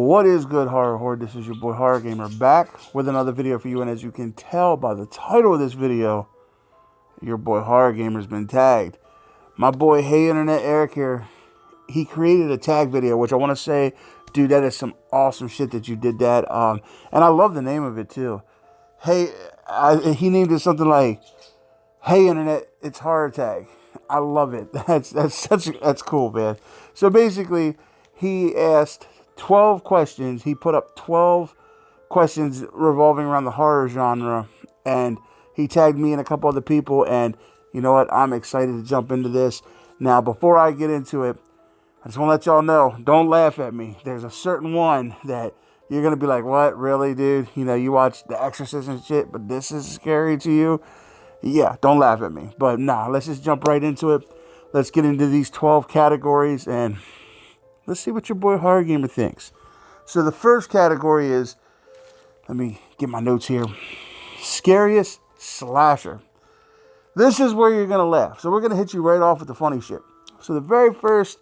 What is good, horror horde? This is your boy Horror Gamer back with another video for you, and as you can tell by the title of this video, your boy Horror Gamer's been tagged. My boy Hey Internet Eric here, he created a tag video, which I want to say, dude, that is some awesome shit that you did that. And I love the name of it too. Hey, he named it something like, "Hey Internet, it's horror tag." I love it. That's cool, man. So basically, he asked 12 questions. He put up 12 questions revolving around the horror genre, and he tagged me and a couple other people, and you know what? I'm excited to jump into this. Now, before I get into it, I just want to let y'all know, don't laugh at me. There's a certain one that you're going to be like, what? Really, dude? You know, you watch The Exorcist and shit, but this is scary to you? Yeah, don't laugh at me. But nah, let's just jump right into it. Let's get into these 12 categories, and let's see what your boy Horror Gamer thinks. So the first category is, let me get my notes here, Scariest Slasher. This is where you're going to laugh. So we're going to hit you right off with the funny shit. So the very first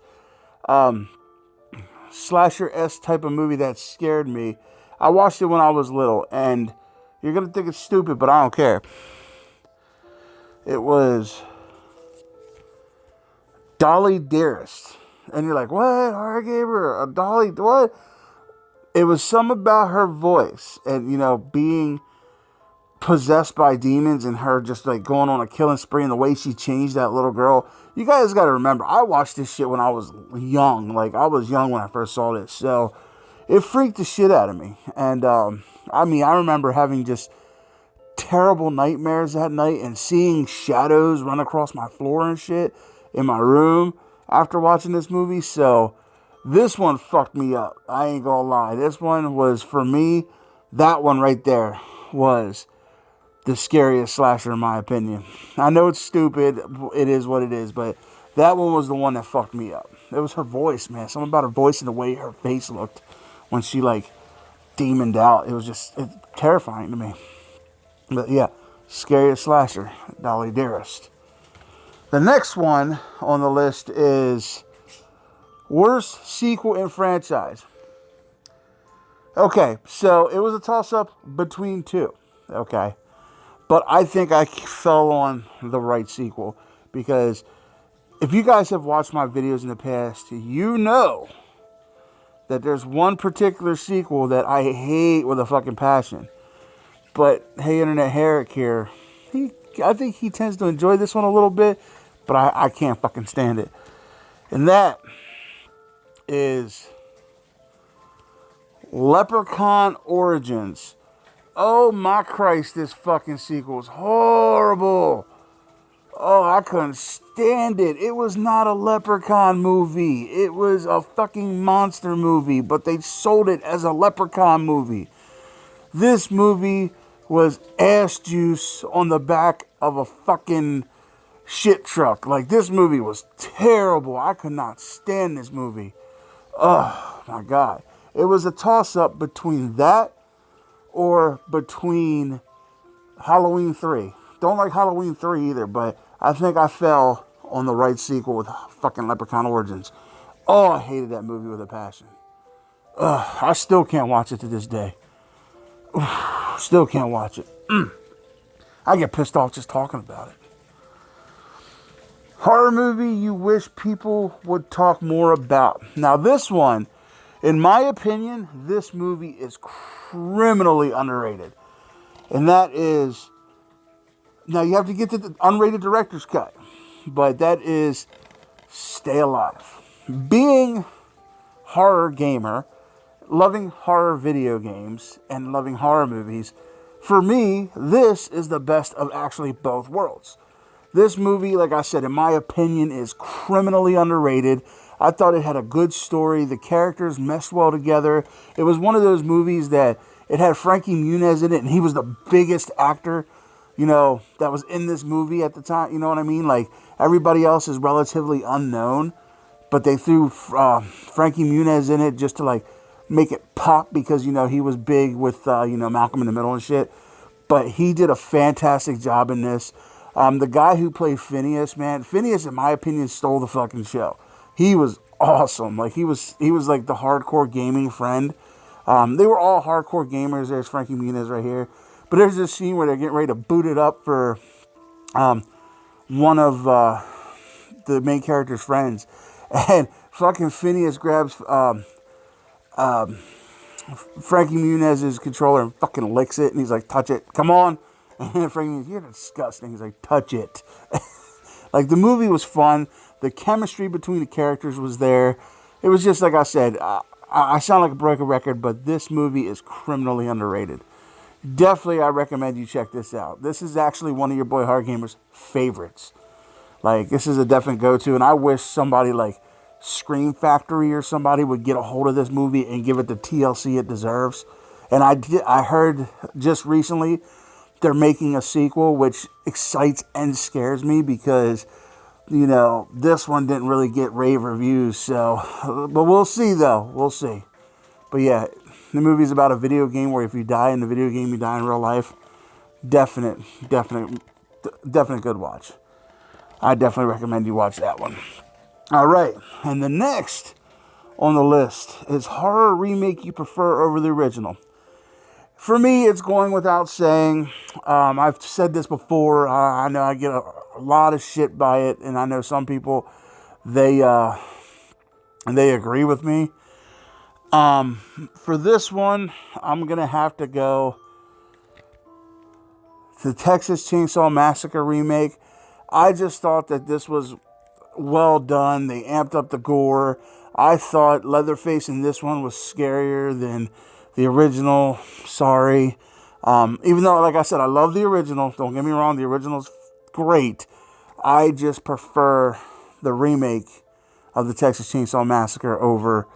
slasher-esque type of movie that scared me, I watched it when I was little, and you're going to think it's stupid, but I don't care. It was Dolly Dearest. And you're like, what? Horror Gamer? A Dolly? What? It was something about her voice and, you know, being possessed by demons and her just like going on a killing spree and the way she changed that little girl. You guys got to remember, I watched this shit when I was young. Like, I was young when I first saw this. So it freaked the shit out of me. And, I remember having just terrible nightmares that night and seeing shadows run across my floor and shit in my room after watching this movie. So this one fucked me up. I ain't gonna lie. This one was, for me, that one right there was the scariest slasher in my opinion. I know it's stupid. It is what it is. But that one was the one that fucked me up. It was her voice, man. Something about her voice and the way her face looked when she like demoned out. It was just terrifying to me. But yeah, Scariest Slasher, Dolly Dearest. The next one on the list is Worst Sequel in Franchise. Okay, so it was a toss-up between two, okay? But I think I fell on the right sequel, because if you guys have watched my videos in the past, you know that there's one particular sequel that I hate with a fucking passion. But Hey Internet Herrick here, I think he tends to enjoy this one a little bit, but I can't fucking stand it. And that is Leprechaun Origins. Oh my Christ, this fucking sequel is horrible. Oh, I couldn't stand it. It was not a Leprechaun movie. It was a fucking monster movie, but they sold it as a Leprechaun movie. This movie was ass juice on the back of a fucking shit truck. Like, this movie was terrible. I could not stand this movie. Oh my God. It was a toss-up between that or between Halloween 3. Don't like Halloween 3 either, but I think I fell on the right sequel with fucking Leprechaun Origins. Oh, I hated that movie with a passion. I still can't watch it to this day. Still can't watch it. I get pissed off just talking about it. Horror movie you wish people would talk more about. Now this one, in my opinion, this movie is criminally underrated. And that is, now you have to get to the unrated director's cut, but that is Stay Alive. Being horror gamer, loving horror video games, and loving horror movies, for me, this is the best of actually both worlds. This movie, like I said, in my opinion, is criminally underrated. I thought it had a good story. The characters meshed well together. It was one of those movies that it had Frankie Muniz in it, and he was the biggest actor, you know, that was in this movie at the time. You know what I mean? Like, everybody else is relatively unknown, but they threw Frankie Muniz in it just to, like, make it pop because, you know, he was big with, Malcolm in the Middle and shit. But he did a fantastic job in this. The guy who played Phineas, man, Phineas, in my opinion, stole the fucking show. He was awesome. Like, he was like the hardcore gaming friend They were all hardcore gamers. There's Frankie Muniz right here. But there's this scene where they're getting ready to boot it up for one of the main character's friends. And fucking Phineas grabs Frankie Muniz's controller and fucking licks it. And he's like, touch it. Come on. And Frankie, you're disgusting. He's like, touch it. Like, the movie was fun. The chemistry between the characters was there. It was just, like I said, I sound like a broken record, but this movie is criminally underrated. Definitely, I recommend you check this out. This is actually one of your boy Hard Gamer's favorites. Like, this is a definite go-to, and I wish somebody like Scream Factory or somebody would get a hold of this movie and give it the TLC it deserves. And I heard just recently they're making a sequel, which excites and scares me because, you know, this one didn't really get rave reviews. So, but we'll see though. We'll see. But yeah, the movie's about a video game where if you die in the video game, you die in real life. Definite good watch. I definitely recommend you watch that one. All right, and the next on the list is horror remake you prefer over the original. For me, it's going without saying. I've said this before. I know I get a lot of shit by it, and I know some people they agree with me. For this one, I'm gonna have to go to the Texas Chainsaw Massacre remake. I just thought that this was well done. They amped up the gore. I thought Leatherface in this one was scarier than the original. Sorry. Even though, like I said, I love the original. Don't get me wrong. The original's great. I just prefer the remake of the Texas Chainsaw Massacre over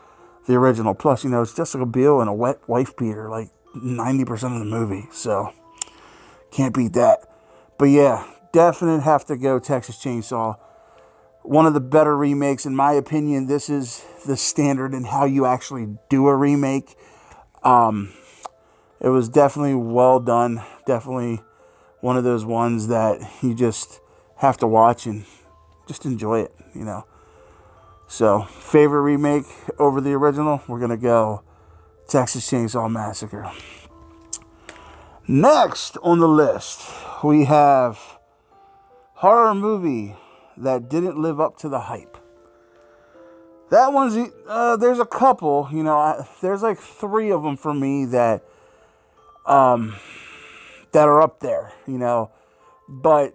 the original. Plus, you know, it's Jessica Biel and a wet wife beater like 90% of the movie. So, can't beat that. But yeah, definitely have to go Texas Chainsaw. One of the better remakes, in my opinion. This is the standard in how you actually do a remake. It was definitely well done. Definitely one of those ones that you just have to watch and just enjoy it, you know. So, favorite remake over the original, we're going to go Texas Chainsaw Massacre. Next on the list, we have horror movie that didn't live up to the hype. That one's, there's a couple, you know, there's like 3 of them for me that are up there, you know. But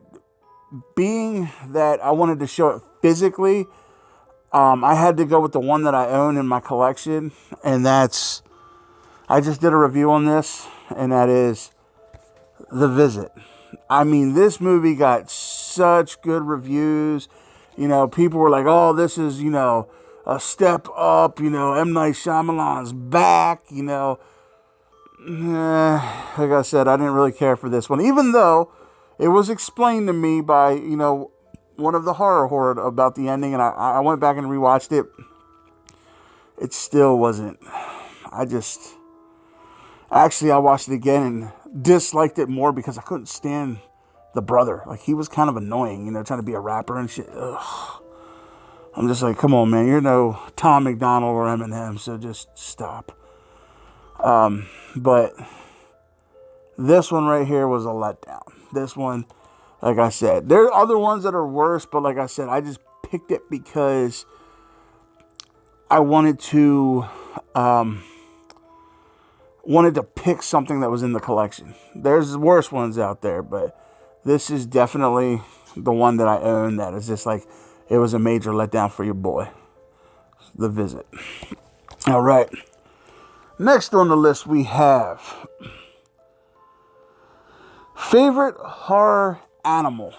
being that I wanted to show it physically, I had to go with the one that I own in my collection, and that's, I just did a review on this, and that is The Visit. I mean, this movie got such good reviews. You know, people were like, oh, this is, you know, a step up. You know, M. Night Shyamalan's back, you know. Like I said, I didn't really care for this one. Even though it was explained to me by, you know, one of the horror horde about the ending. And I went back and rewatched it. It still wasn't. Actually, I watched it again and disliked it more because I couldn't stand the brother. Like, he was kind of annoying, you know, trying to be a rapper and shit. Ugh. I'm just like, come on, man. You're no Tom McDonald or Eminem, so just stop. But this one right here was a letdown. This one, like I said, there are other ones that are worse, but like I said, I just picked it because I wanted to pick something that was in the collection. There's worse ones out there, but this is definitely the one that I own that is just like, it was a major letdown for your boy. The Visit. All right. Next on the list we have favorite horror animal.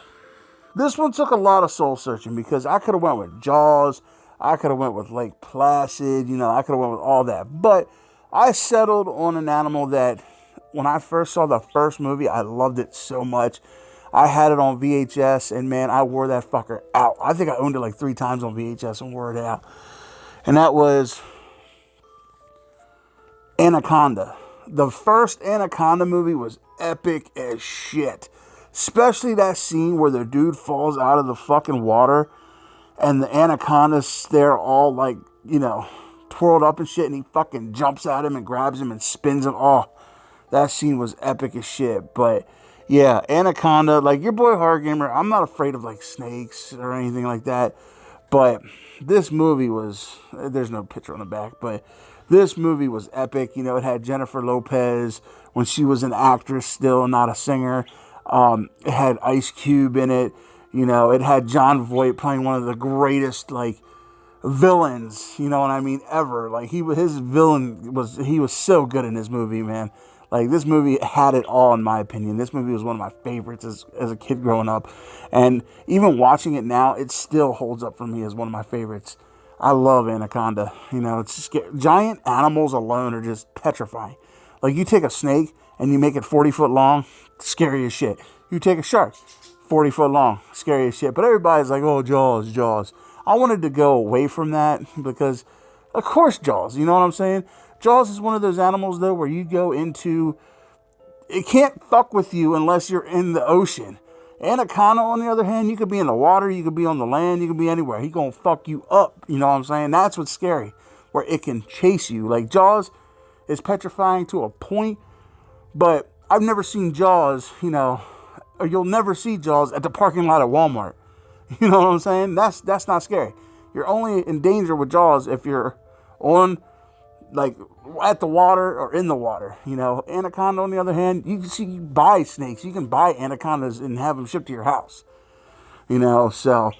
This one took a lot of soul searching because I could have went with Jaws. I could have went with Lake Placid. You know, I could have went with all that. But I settled on an animal that when I first saw the first movie, I loved it so much. I had it on VHS, and man, I wore that fucker out. I think I owned it like 3 times on VHS and wore it out. And that was Anaconda. The first Anaconda movie was epic as shit. Especially that scene where the dude falls out of the fucking water and the anacondas, they're all like, you know, twirled up and shit, and he fucking jumps at him and grabs him and spins him. Oh, that scene was epic as shit. But yeah, Anaconda, like your boy Horror Gamer, I'm not afraid of like snakes or anything like that. But this movie was, there's no picture on the back, but this movie was epic. You know, it had Jennifer Lopez when she was an actress still, not a singer. It had Ice Cube in it. You know, it had John Voight playing one of the greatest, like, villains, you know what I mean, ever. Like, he was so good in this movie, man. Like, this movie had it all, in my opinion. This movie was one of my favorites as a kid growing up. And even watching it now, it still holds up for me as one of my favorites. I love Anaconda. You know, it's scary. Giant animals alone are just petrifying. Like, you take a snake and you make it 40 foot long, scary as shit. You take a shark, 40 foot long, scary as shit. But everybody's like, oh, Jaws, Jaws. I wanted to go away from that because, of course, Jaws. You know what I'm saying? Jaws is one of those animals, though, where you go into... It can't fuck with you unless you're in the ocean. Anaconda, on the other hand, you could be in the water, you could be on the land, you could be anywhere. He gonna fuck you up. You know what I'm saying? That's what's scary, where it can chase you. Like, Jaws is petrifying to a point, but I've never seen Jaws, you know, or you'll never see Jaws at the parking lot at Walmart. You know what I'm saying? That's not scary. You're only in danger with Jaws if you're on, like, at the water or in the water. You know, Anaconda, on the other hand, you buy snakes. You can buy anacondas and have them shipped to your house. You know, so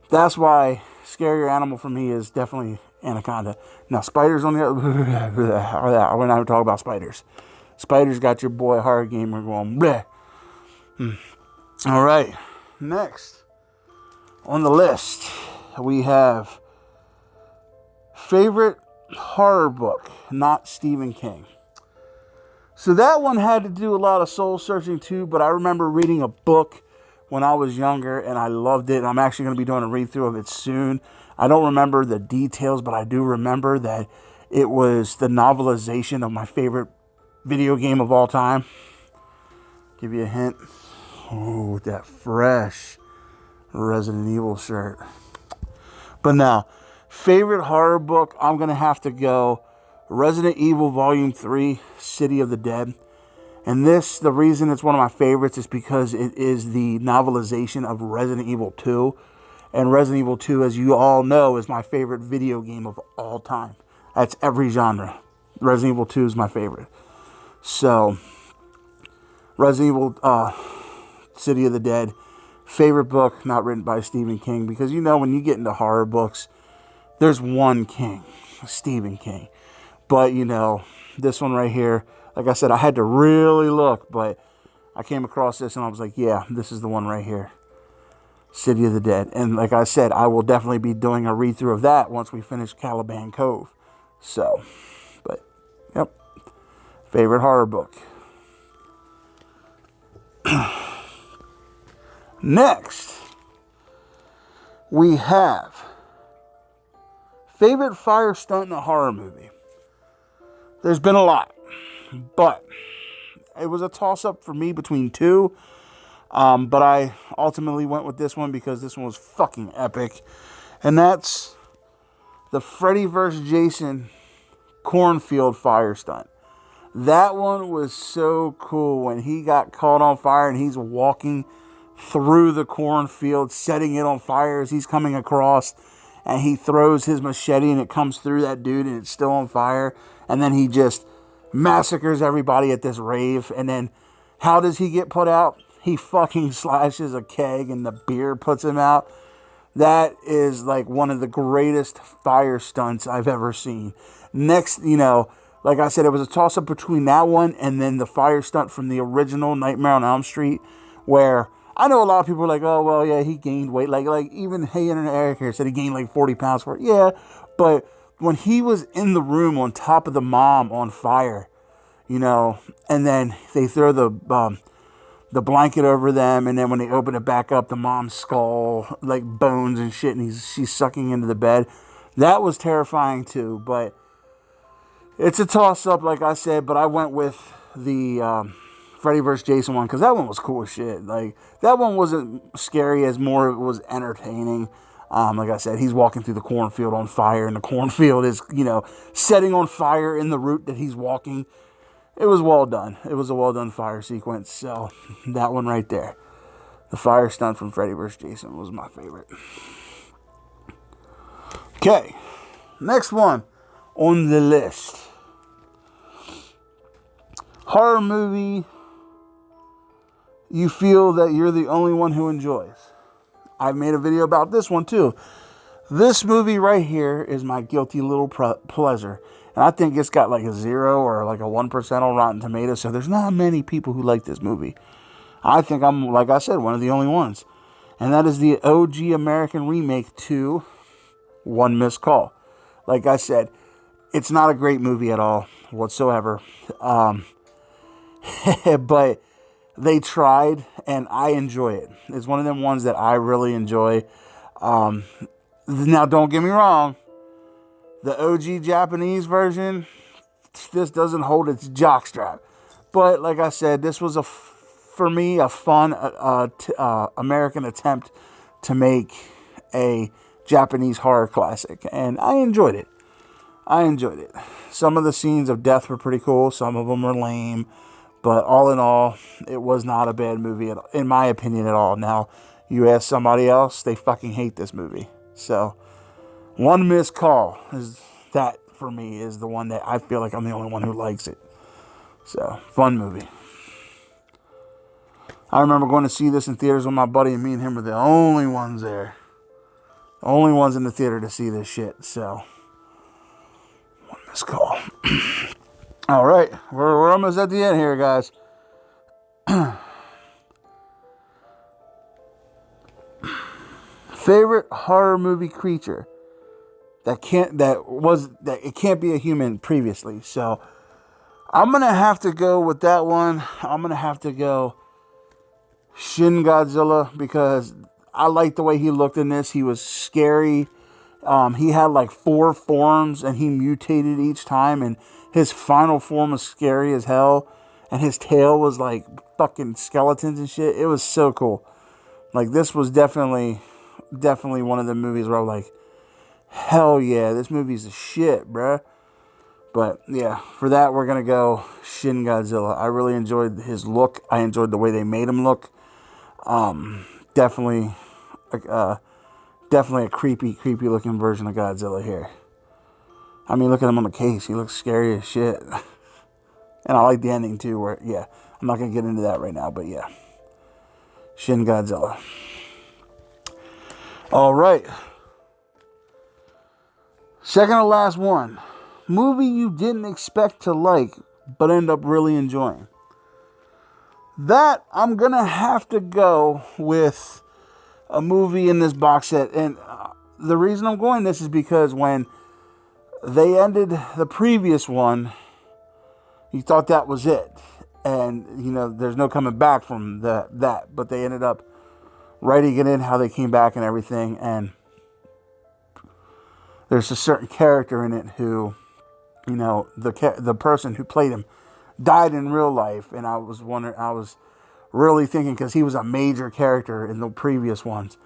that's why scarier animal for me is definitely Anaconda. Now, spiders on the other... We're not even talking about spiders. Spiders got your boy Horror Gamer going, bleh. All right, next on the list, we have favorite horror book, not Stephen King. So that one had to do a lot of soul searching too, but I remember reading a book when I was younger and I loved it. I'm actually going to be doing a read through of it soon. I don't remember the details, but I do remember that it was the novelization of my favorite video game of all time. Give you a hint. Oh, that fresh Resident Evil shirt. But now, favorite horror book, I'm going to have to go Resident Evil Volume 3, City of the Dead. And this, the reason it's one of my favorites is because it is the novelization of Resident Evil 2. And Resident Evil 2, as you all know, is my favorite video game of all time. That's every genre. Resident Evil 2 is my favorite. So, Resident Evil City of the Dead. Favorite book, not written by Stephen King. Because, you know, when you get into horror books, there's one king, Stephen King. But, you know, this one right here, like I said, I had to really look. But I came across this and I was like, yeah, this is the one right here. City of the Dead. And like I said, I will definitely be doing a read-through of that once we finish Caliban Cove. So, but, yep. Favorite horror book. Next, we have favorite fire stunt in a horror movie. There's been a lot, but it was a toss-up for me between two. But I ultimately went with this one because this one was fucking epic. And that's the Freddy vs. Jason cornfield fire stunt. That one was so cool when he got caught on fire and he's walking through the cornfield, setting it on fire as he's coming across. And he throws his machete and it comes through that dude and it's still on fire. And then he just massacres everybody at this rave. And then how does he get put out? He fucking slashes a keg and the beer puts him out. That is like one of the greatest fire stunts I've ever seen. Next, you know, like I said, it was a toss-up between that one and then the fire stunt from the original Nightmare on Elm Street, where I know a lot of people are like, oh, well, yeah, he gained weight. Like even Hey Internet Eric here said he gained like 40 pounds for it. Yeah, but when he was in the room on top of the mom on fire, you know, and then they throw the blanket over them, and then when they open it back up, the mom's skull, like bones and shit, and she's sucking into the bed. That was terrifying too, but it's a toss-up, like I said, but I went with the Freddy vs. Jason one, because that one was cool as shit. Like, that one wasn't scary as more it was entertaining. Like I said, he's walking through the cornfield on fire, and the cornfield is, setting on fire in the route that he's walking. It was well done. It was a well done fire sequence. So that one right there, the fire stunt from Freddy vs. Jason, was my favorite. Okay, next one on the list. Horror movie you feel that you're the only one who enjoys. I've made a video about this one too. This movie right here is my guilty little pleasure. And I think it's got like a 0 or like a 1% on Rotten Tomatoes. So there's not many people who like this movie. I think I'm, like I said, one of the only ones. And that is the OG American remake to One Missed Call. Like I said, it's not a great movie at all whatsoever. But they tried, and I enjoy it. It's one of them ones that I really enjoy. Now, don't get me wrong. The OG Japanese version, this doesn't hold its jockstrap. But like I said, this was, for me, a fun American attempt to make a Japanese horror classic. And I enjoyed it. Some of the scenes of death were pretty cool. Some of them were lame. But all in all, it was not a bad movie, in my opinion, at all. Now, you ask somebody else, they fucking hate this movie. So, One Missed Call is that, for me, is the one that I feel like I'm the only one who likes it. So, fun movie. I remember going to see this in theaters with my buddy, and me and him were the only ones there. The only ones in the theater to see this shit. So, One Missed Call. All right, we're almost at the end here, guys. Favorite horror movie creature that it can't be a human previously. So I'm gonna have to go with that one. I'm gonna have to go Shin Godzilla, because I like the way he looked in this. He was scary. He had like 4 forms, and he mutated each time, and his final form was scary as hell, and his tail was like fucking skeletons and shit. It was so cool. Like, this was definitely one of the movies where I was like, hell yeah, this movie's the shit, bruh. But yeah, for that, we're gonna go Shin Godzilla. I really enjoyed his look. I enjoyed the way they made him look. Definitely a creepy looking version of Godzilla here. I mean, look at him on the case. He looks scary as shit. And I like the ending too, where, yeah, I'm not going to get into that right now, but yeah. Shin Godzilla. All right. Second to last one. Movie you didn't expect to like, but end up really enjoying. That, I'm going to have to go with a movie in this box set. And the reason I'm going this is because when they ended the previous one, you thought that was it. And, there's no coming back from that. But they ended up writing it in how they came back and everything. And there's a certain character in it who, the person who played him died in real life. And I was really thinking, because he was a major character in the previous ones.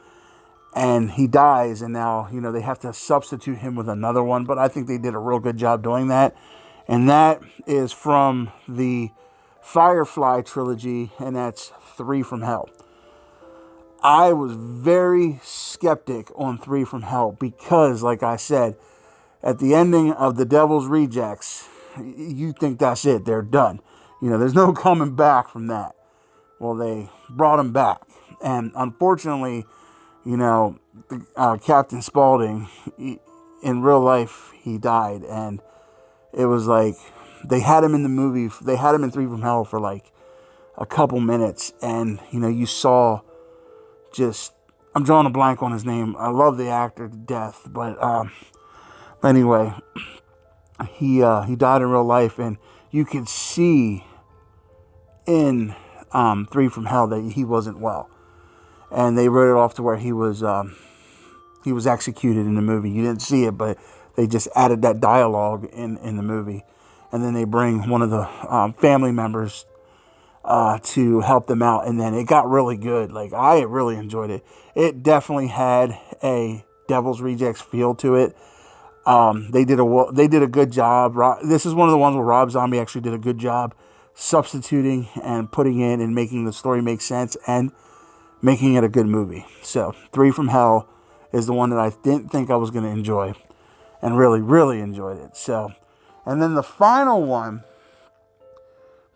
And he dies, and now, they have to substitute him with another one. But I think they did a real good job doing that. And that is from the Firefly trilogy, and that's 3 from Hell. I was very skeptic on 3 from Hell because, like I said, at the ending of The Devil's Rejects, you think that's it. They're done. There's no coming back from that. Well, they brought him back. And unfortunately, Captain Spaulding, in real life, he died. And it was like, they had him in the movie, they had him in 3 from Hell for like a couple minutes. And, you saw just, I'm drawing a blank on his name. I love the actor to death. But anyway, he died in real life. And you could see in 3 from Hell that he wasn't well. And they wrote it off to where he was executed in the movie. You didn't see it, but they just added that dialogue in the movie. And then they bring one of the family members to help them out. And then it got really good. Like, I really enjoyed it. It definitely had a Devil's Rejects feel to it. They did a good job. This is one of the ones where Rob Zombie actually did a good job substituting and putting in and making the story make sense and making it a good movie. So 3 from Hell is the one that I didn't think I was going to enjoy, and really, really enjoyed it. So, and then the final one,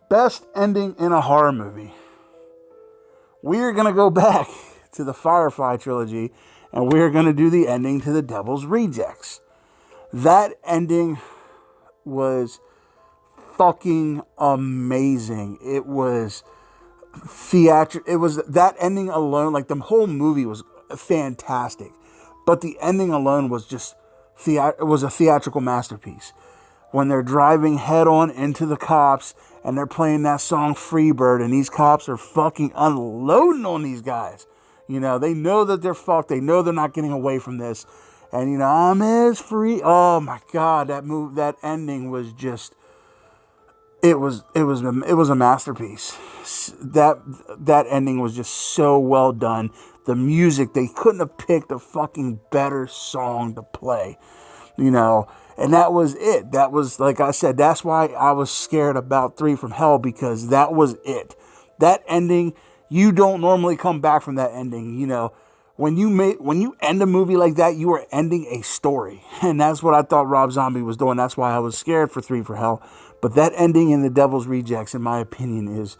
best ending in a horror movie. We're going to go back to the Firefly trilogy, and we're going to do the ending to the Devil's Rejects. That ending was fucking amazing. It was theatrical. It was that ending alone, like the whole movie was fantastic, but the ending alone was just it was a theatrical masterpiece. When they're driving head on into the cops and they're playing that song Freebird, and these cops are fucking unloading on these guys. You know, they know that they're fucked. They know they're not getting away from this. And, you know, I'm as free. Oh my God, that ending was just, it was a masterpiece. That ending was just so well done. The music, they couldn't have picked a fucking better song to play, you know. And that was it. That was, like I said, that's why I was scared about 3 from Hell, because that was it. That ending, you don't normally come back from that ending, you know. When you end a movie like that, you are ending a story. And that's what I thought Rob Zombie was doing. That's why I was scared for 3 from Hell. But that ending in The Devil's Rejects, in my opinion, is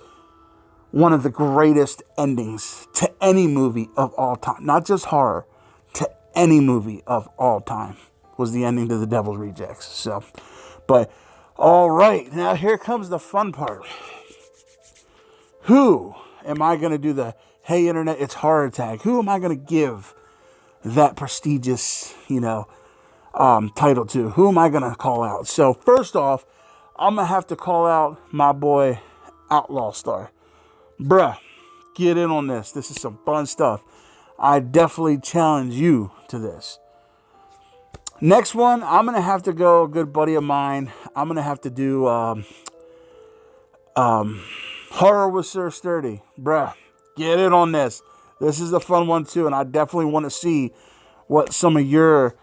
one of the greatest endings to any movie of all time. Not just horror, to any movie of all time was the ending to The Devil's Rejects. So, but, all right. Now here comes the fun part. Who am I going to do the Hey Internet, it's horror tag? Who am I going to give that prestigious, you know, title to? Who am I going to call out? So first off, I'm going to have to call out my boy Outlaw Star. Bruh, get in on this. This is some fun stuff. I definitely challenge you to this. Next one, I'm going to have to go, a good buddy of mine. I'm going to have to do Horror with Sir Sturdy. Bruh, get in on this. This is a fun one too, and I definitely want to see what some of your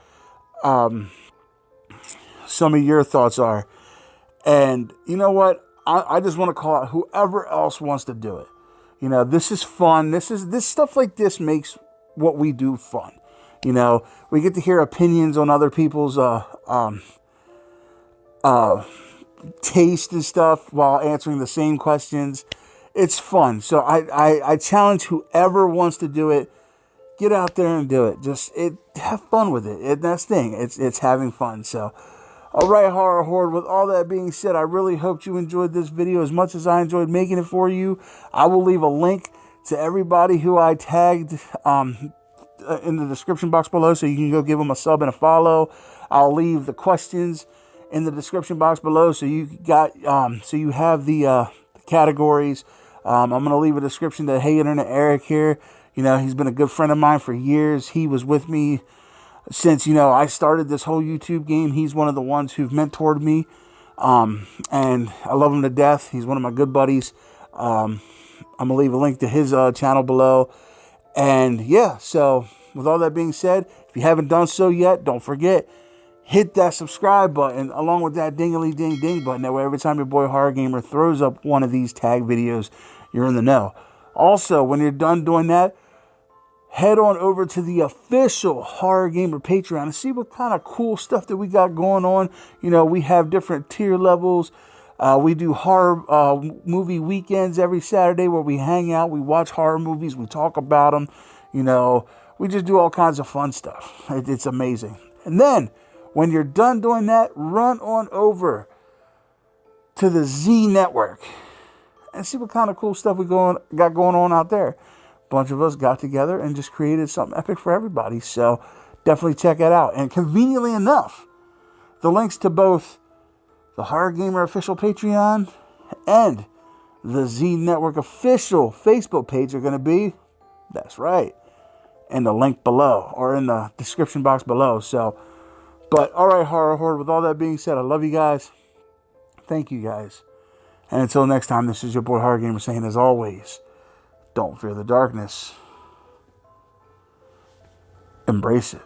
thoughts are. And you know what? I just want to call out whoever else wants to do it. You know, this is fun. This stuff like this makes what we do fun. You know, we get to hear opinions on other people's taste and stuff while answering the same questions. It's fun. So I challenge whoever wants to do it, get out there and do it. Just have fun with it. That's the thing. It's having fun. So, all right, Horror Horde. With all that being said, I really hope you enjoyed this video as much as I enjoyed making it for you. I will leave a link to everybody who I tagged in the description box below, so you can go give them a sub and a follow. I'll leave the questions in the description box below, so you have the categories. I'm going to leave a description to Hey Internet Eric here. You know, he's been a good friend of mine for years. He was with me since, you know, I started this whole YouTube game. He's one of the ones who've mentored me. And I love him to death. He's one of my good buddies. I'm going to leave a link to his channel below. And yeah, so with all that being said, if you haven't done so yet, don't forget, hit that subscribe button along with that dingly ding ding button. That way every time your boy Horror Gamer throws up one of these tag videos, you're in the know. Also, when you're done doing that, head on over to the official Horror Gamer Patreon and see what kind of cool stuff that we got going on. You know, we have different tier levels. We do horror movie weekends every Saturday where we hang out, we watch horror movies, we talk about them. You know, we just do all kinds of fun stuff. It's amazing. And then, when you're done doing that, run on over to the Z Network and see what kind of cool stuff we got going on out there. A bunch of us got together and just created something epic for everybody. So definitely check that out. And conveniently enough, the links to both the Horror Gamer official Patreon and the Z Network official Facebook page are going to be, that's right, in the link below or in the description box below. So, but all right, Horror Horde, with all that being said, I love you guys. Thank you guys. And until next time, this is your boy Horror Gamer saying, as always, don't fear the darkness. Embrace it.